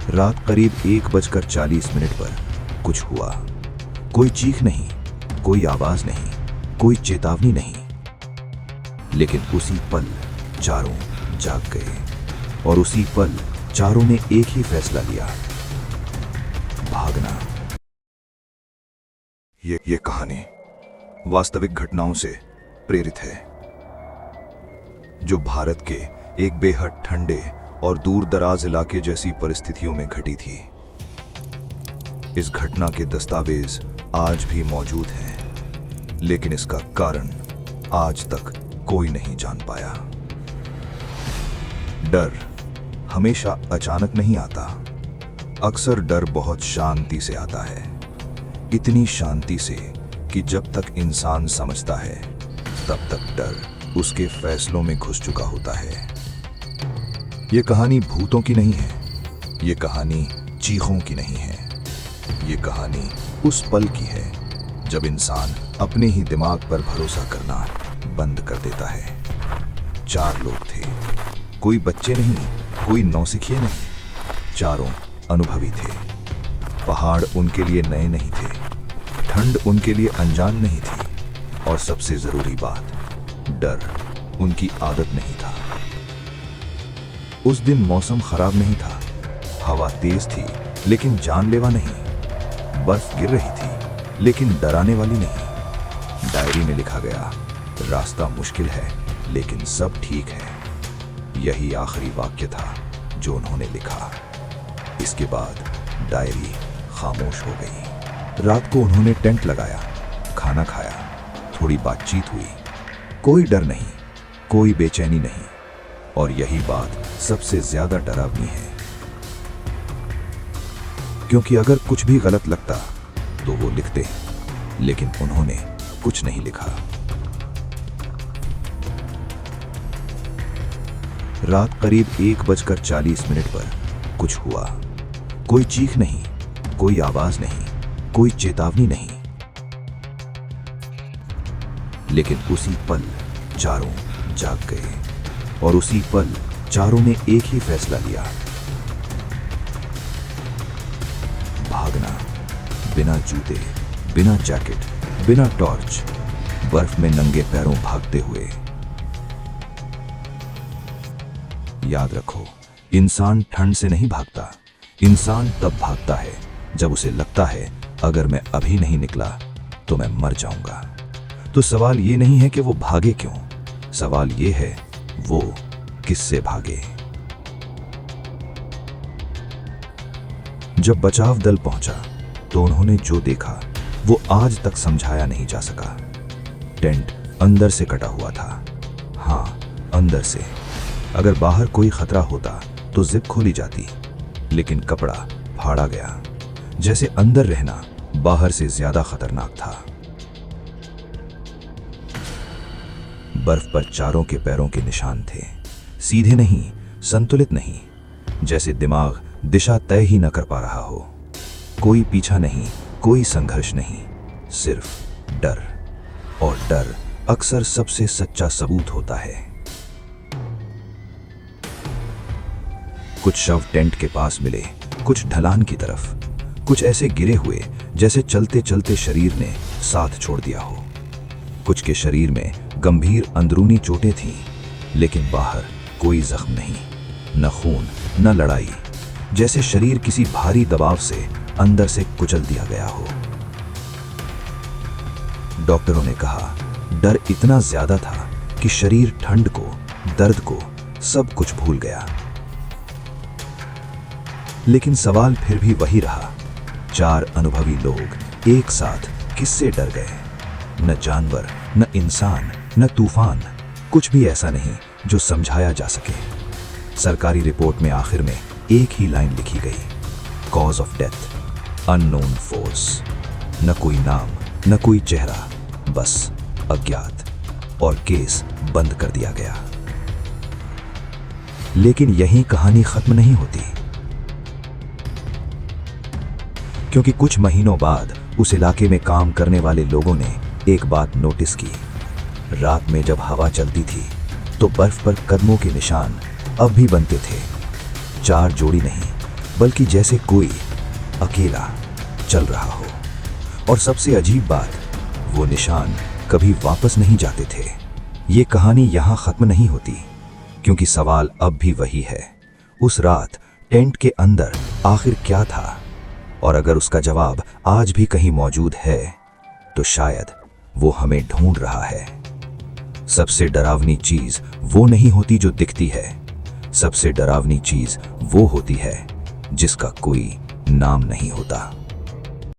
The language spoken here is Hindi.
रात करीब 1:40 पर कुछ हुआ। कोई चीख नहीं, कोई आवाज नहीं, कोई चेतावनी नहीं। लेकिन उसी पल चारों जाग गए और उसी पल चारों ने एक ही फैसला लिया, भागना। ये कहानी वास्तविक घटनाओं से प्रेरित है, जो भारत के एक बेहद ठंडे और दूर दराज इलाके जैसी परिस्थितियों में घटी थी। इस घटना के दस्तावेज आज भी मौजूद हैं, लेकिन इसका कारण आज तक कोई नहीं जान पाया। डर हमेशा अचानक नहीं आता। अक्सर डर बहुत शांति से आता है, इतनी शांति से कि जब तक इंसान समझता है तब तक डर उसके फैसलों में घुस चुका होता है। ये कहानी भूतों की नहीं है, ये कहानी चीखों की नहीं है, ये कहानी उस पल की है जब इंसान अपने ही दिमाग पर भरोसा करना बंद कर देता है। 4 लोग थे, कोई बच्चे नहीं, कोई नौसिखिए नहीं, चारों अनुभवी थे। पहाड़ उनके लिए नए नहीं थे, ठंड उनके लिए अनजान नहीं थी, और सबसे जरूरी बात, डर उनकी आदत नहीं था। उस दिन मौसम खराब नहीं था, हवा तेज थी लेकिन जानलेवा नहीं, बर्फ गिर रही थी लेकिन डराने वाली नहीं। डायरी में लिखा गया, रास्ता मुश्किल है लेकिन सब ठीक है। यही आखिरी वाक्य था जो उन्होंने लिखा। इसके बाद डायरी खामोश हो गई। रात को उन्होंने टेंट लगाया, खाना खाया, थोड़ी बातचीत हुई। कोई डर नहीं, कोई बेचैनी नहीं, और यही बात सबसे ज्यादा डरावनी है, क्योंकि अगर कुछ भी गलत लगता तो वो लिखते, लेकिन उन्होंने कुछ नहीं लिखा। रात करीब 1:40 पर कुछ हुआ। कोई चीख नहीं, कोई आवाज नहीं, कोई चेतावनी नहीं। लेकिन उसी पल चारों जाग गए और उसी पल चारों ने एक ही फैसला लिया, भागना। बिना जूते, बिना जैकेट, बिना टॉर्च, बर्फ में नंगे पैरों भागते हुए। याद रखो, इंसान ठंड से नहीं भागता, इंसान तब भागता है जब उसे लगता है अगर मैं अभी नहीं निकला तो मैं मर जाऊंगा। तो सवाल ये नहीं है कि वो भागे क्यों, सवाल ये है वो किससे भागे। जब बचाव दल पहुंचा तो उन्होंने जो देखा वो आज तक समझाया नहीं जा सका। टेंट अंदर से कटा हुआ था, हाँ अंदर से। अगर बाहर कोई खतरा होता तो जिप खोली जाती, लेकिन कपड़ा फाड़ा गया, जैसे अंदर रहना बाहर से ज्यादा खतरनाक था। बर्फ पर चारों के पैरों के निशान थे, सीधे नहीं, संतुलित नहीं, जैसे दिमाग दिशा तय ही न कर पा रहा हो। कोई पीछा नहीं, कोई संघर्ष नहीं, सिर्फ डर। और डर अक्सर सबसे सच्चा सबूत होता है। कुछ शव टेंट के पास मिले, कुछ ढलान की तरफ, कुछ ऐसे गिरे हुए जैसे चलते चलते शरीर ने साथ छोड़ दिया हो। कुछ के शरीर में गंभीर अंदरूनी चोटें थीं, लेकिन बाहर कोई जख्म नहीं, न खून न लड़ाई, जैसे शरीर किसी भारी दबाव से अंदर से कुचल दिया गया हो। डॉक्टरों ने कहा, डर इतना ज्यादा था कि शरीर ठंड को, दर्द को, सब कुछ भूल गया। लेकिन सवाल फिर भी वही रहा, 4 अनुभवी लोग एक साथ किससे डर गए। न जानवर, न इंसान, न तूफान, कुछ भी ऐसा नहीं जो समझाया जा सके। सरकारी रिपोर्ट में आखिर में एक ही लाइन लिखी गई, cause of death unknown force. न कोई नाम, न कोई चेहरा, बस अज्ञात, और केस बंद कर दिया गया। लेकिन यही कहानी खत्म नहीं होती, क्योंकि कुछ महीनों बाद उस इलाके में काम करने वाले लोगों ने एक बात नोटिस की। रात में जब हवा चलती थी तो बर्फ पर कदमों के निशान अब भी बनते थे। 4 जोड़ी नहीं, बल्कि जैसे कोई अकेला चल रहा हो। और सबसे अजीब बात, वो निशान कभी वापस नहीं जाते थे। ये कहानी यहाँ खत्म नहीं होती, क्योंकि सवाल अब भी वही है, उस रात टेंट के अंदर आखिर क्या था? और अगर उसका जवाब आज भी कहीं मौजूद है, तो शायद वो हमें ढूंढ रहा है। सबसे डरावनी चीज वो नहीं होती जो दिखती है, सबसे डरावनी चीज वो होती है जिसका कोई नाम नहीं होता।